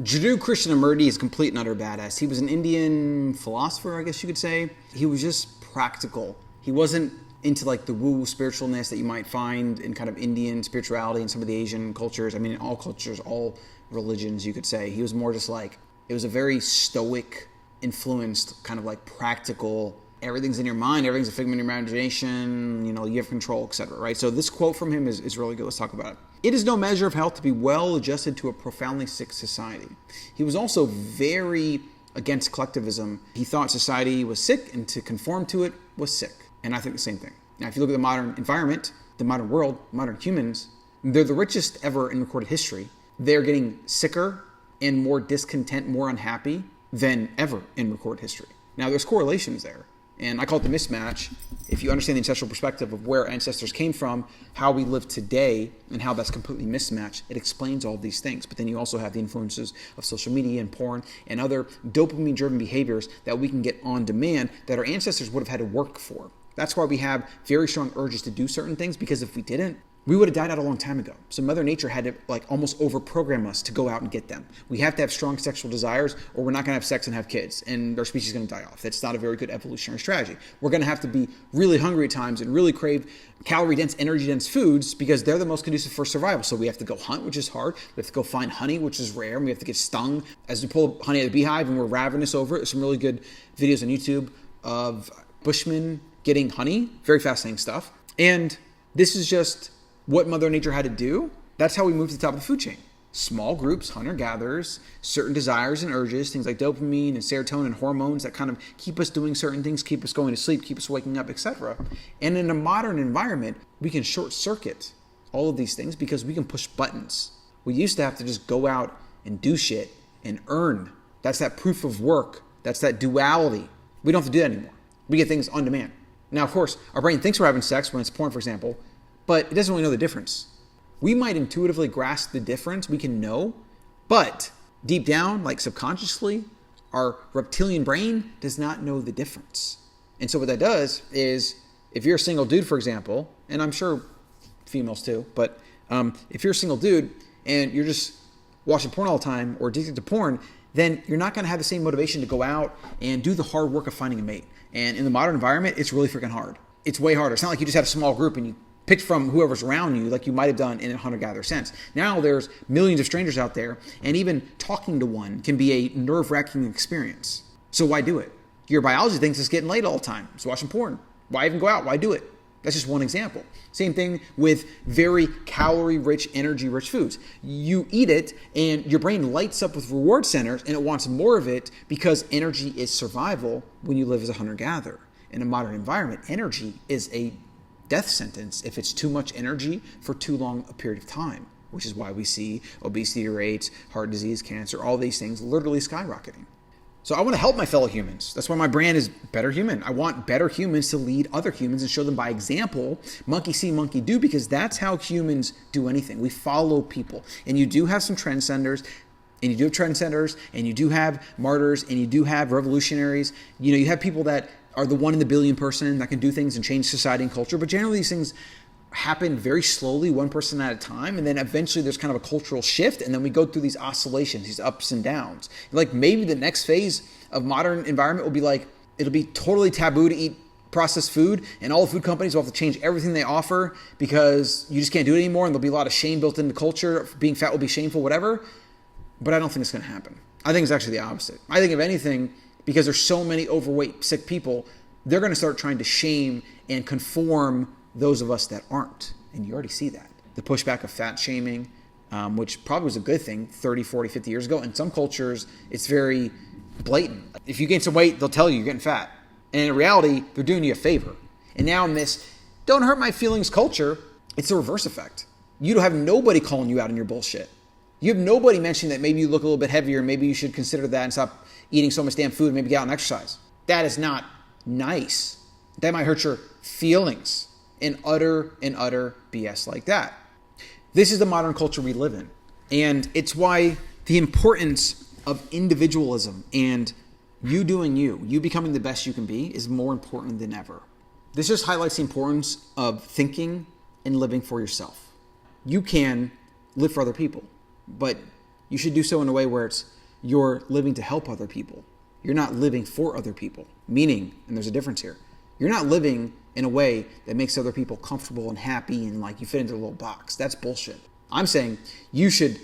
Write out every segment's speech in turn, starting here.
Judeo-Christian Krishnamurti is complete and utter badass. He was an Indian philosopher, I guess you could say. He was just practical. He wasn't into like the woo spiritualness that you might find in kind of Indian spirituality and some of the Asian cultures. I mean, all cultures, all religions, you could say. He was more just like, it was a very stoic, influenced, kind of like practical, everything's in your mind, everything's a figment of your imagination, you have control, etc., right? So this quote from him is really good. Let's talk about it. It is no measure of health to be well adjusted to a profoundly sick society. He was also very against collectivism. He thought society was sick and to conform to it was sick. And I think the same thing. Now, if you look at the modern environment, the modern world, modern humans, they're the richest ever in recorded history. They're getting sicker and more discontent, more unhappy than ever in recorded history. Now, there's correlations there. And I call it the mismatch. If you understand the ancestral perspective of where ancestors came from, how we live today, and how that's completely mismatched, it explains all these things. But then you also have the influences of social media and porn and other dopamine-driven behaviors that we can get on demand that our ancestors would have had to work for. That's why we have very strong urges to do certain things, because if we didn't, we would have died out a long time ago. So Mother Nature had to almost overprogram us to go out and get them. We have to have strong sexual desires or we're not going to have sex and have kids and our species is going to die off. That's not a very good evolutionary strategy. We're going to have to be really hungry at times and really crave calorie-dense, energy-dense foods because they're the most conducive for survival. So we have to go hunt, which is hard. We have to go find honey, which is rare. And we have to get stung as we pull honey out of the beehive and we're ravenous over it. There's some really good videos on YouTube of Bushmen getting honey. Very fascinating stuff. And this is just what Mother Nature had to do. That's how we moved to the top of the food chain. Small groups, hunter-gatherers, certain desires and urges, things like dopamine and serotonin and hormones that kind of keep us doing certain things, keep us going to sleep, keep us waking up, etc. And in a modern environment, we can short-circuit all of these things because we can push buttons. We used to have to just go out and do shit and earn. That's that proof of work. That's that duality. We don't have to do that anymore. We get things on demand. Now, of course, our brain thinks we're having sex when it's porn, for example, but it doesn't really know the difference. We might intuitively grasp the difference, we can know, but deep down, like subconsciously, our reptilian brain does not know the difference. And so what that does is, if you're a single dude, for example, and I'm sure females too, but if you're a single dude and you're just watching porn all the time or addicted to porn, then you're not going to have the same motivation to go out and do the hard work of finding a mate. And in the modern environment, it's really freaking hard. It's way harder. It's not like you just had a small group and you picked from whoever's around you like you might have done in a hunter-gatherer sense. Now there's millions of strangers out there, and even talking to one can be a nerve-wracking experience. So why do it? Your biology thinks it's getting laid all the time. It's watching porn. Why even go out? Why do it? That's just one example. Same thing with very calorie-rich, energy-rich foods. You eat it, and your brain lights up with reward centers, and it wants more of it because energy is survival when you live as a hunter-gatherer. In a modern environment, energy is a death sentence if it's too much energy for too long a period of time, which is why we see obesity rates, heart disease, cancer, all these things literally skyrocketing. So I want to help my fellow humans. That's why my brand is Better Human. I want better humans to lead other humans and show them by example, monkey see, monkey do, because that's how humans do anything. We follow people. And you do have some trendsetters, and you do have trendsetters, and you do have martyrs, and you do have revolutionaries. You have people that are the 1 in a billion person that can do things and change society and culture. But generally these things happen very slowly, one person at a time. And then eventually there's kind of a cultural shift. And then we go through these oscillations, these ups and downs. Like maybe the next phase of modern environment will be like, it'll be totally taboo to eat processed food. And all the food companies will have to change everything they offer because you just can't do it anymore. And there'll be a lot of shame built into culture. Being fat will be shameful, whatever. But I don't think it's going to happen. I think it's actually the opposite. I think if anything, because there's so many overweight, sick people, they're going to start trying to shame and conform those of us that aren't. And you already see that. The pushback of fat shaming, which probably was a good thing 30, 40, 50 years ago. In some cultures, it's very blatant. If you gain some weight, they'll tell you you're getting fat. And in reality, they're doing you a favor. And now in this don't hurt my feelings culture, it's the reverse effect. You don't have nobody calling you out on your bullshit. You have nobody mentioning that maybe you look a little bit heavier, maybe you should consider that and stop eating so much damn food and maybe get out and exercise. That is not nice. That might hurt your feelings in utter BS like that. This is the modern culture we live in. And it's why the importance of individualism and you doing you becoming the best you can be is more important than ever. This just highlights the importance of thinking and living for yourself. You can live for other people, but You should do so in a way where you're living to help other people. You're not living for other people. Meaning, and there's a difference here, you're not living in a way that makes other people comfortable and happy and like you fit into a little box. That's bullshit. I'm saying you should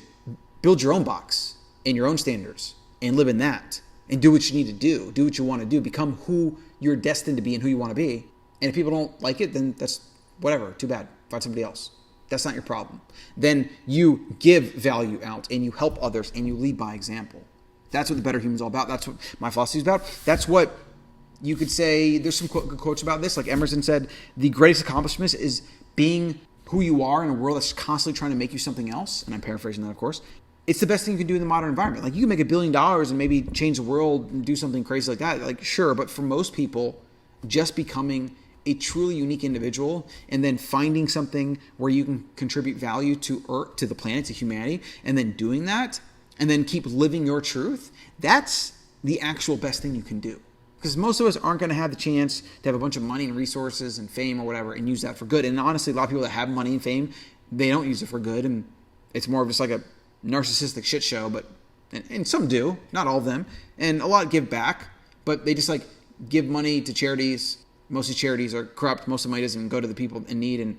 build your own box and your own standards and live in that and do what you need to do. Do what you want to do. Become who you're destined to be and who you want to be. And if people don't like it, then that's whatever. Too bad. Find somebody else. That's not your problem. Then you give value out and you help others and you lead by example. That's what the Better Human's all about. That's what my philosophy is about. That's what you could say. There's some good quotes about this. Like Emerson said, the greatest accomplishment is being who you are in a world that's constantly trying to make you something else. And I'm paraphrasing that, of course. It's the best thing you can do in the modern environment. Like you can make $1 billion and maybe change the world and do something crazy like that. Like sure, but for most people, just becoming a truly unique individual and then finding something where you can contribute value to Earth, to the planet, to humanity, and then doing that, and then keep living your truth, that's the actual best thing you can do. Because most of us aren't going to have the chance to have a bunch of money and resources and fame or whatever and use that for good. And honestly, a lot of people that have money and fame, they don't use it for good. And it's more of just like a narcissistic shit show. But and some do, not all of them. And a lot give back, but they just like give money to charities. Most of these charities are corrupt. Most of the money doesn't even go to the people in need. And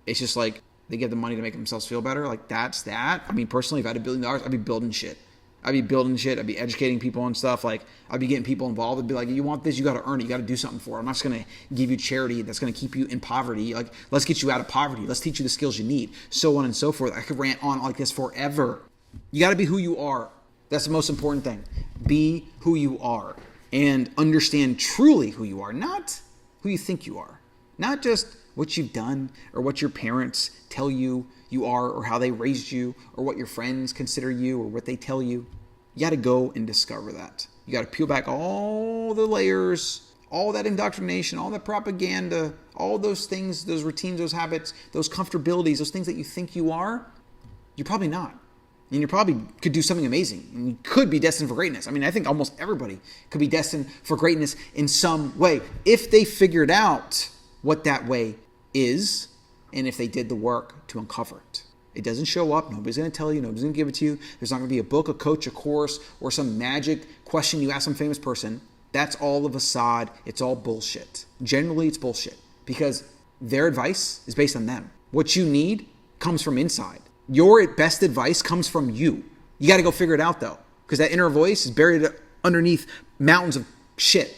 it's just like they give the money to make themselves feel better. Like that's that. I mean, personally, if I had $1 billion, I'd be building shit. I'd be educating people and stuff. Like I'd be getting people involved. I'd be like, you want this, you got to earn it. You got to do something for it. I'm not just going to give you charity that's going to keep you in poverty. Like let's get you out of poverty. Let's teach you the skills you need. So on and so forth. I could rant on like this forever. You got to be who you are. That's the most important thing. Be who you are and understand truly who you are, not who you think you are. Not just what you've done or what your parents tell you you are or how they raised you or what your friends consider you or what they tell you. You got to go and discover that. You got to peel back all the layers, all that indoctrination, all that propaganda, all those things, those routines, those habits, those comfortabilities, those things that you think you are. You're probably not. And you probably could do something amazing. And you could be destined for greatness. I mean, I think almost everybody could be destined for greatness in some way if they figured out what that way is and if they did the work to uncover it. It doesn't show up. Nobody's going to tell you. Nobody's going to give it to you. There's not going to be a book, a coach, a course, or some magic question you ask some famous person. That's all a facade. It's all bullshit. Generally, it's bullshit because their advice is based on them. What you need comes from inside. Your best advice comes from you. You got to go figure it out, though, because that inner voice is buried underneath mountains of shit.